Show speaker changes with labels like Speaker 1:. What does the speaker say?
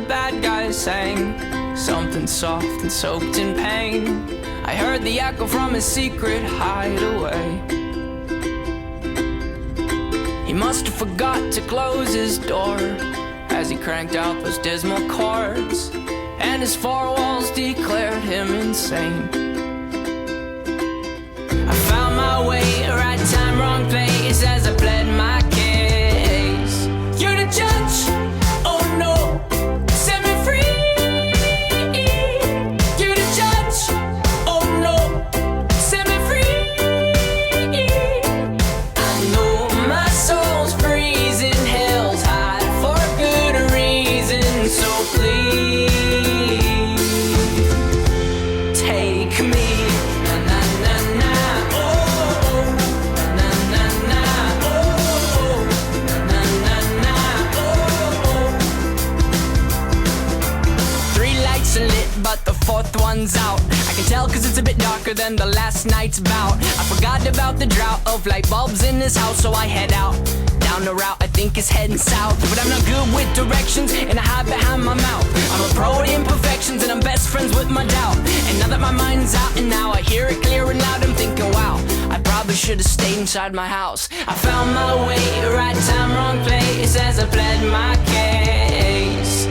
Speaker 1: bad guys sang something soft and soaked in pain. I heard the echo from his secret hideaway. He must have forgot to close his door as he cranked out those dismal chords, and his four walls declared him insane. I found my way, right time, wrong place, as I pled my case. You're the judge, oh no, set me free. You're the judge, oh no, set me free. I know my soul's freezing, hell's hot for good reason, so please take me. But the fourth one's out. I can tell cause it's a bit darker than the last night's bout. I forgot about the drought of light bulbs in this house, so I head out down the route I think is heading south. But I'm not good with directions and I hide behind my mouth. I'm a pro at imperfections and I'm best friends with my doubt. And now that my mind's out and now I hear it clear and loud, I'm thinking wow, I probably should have stayed inside my house. I found my way, right time, wrong place, as I pled my case.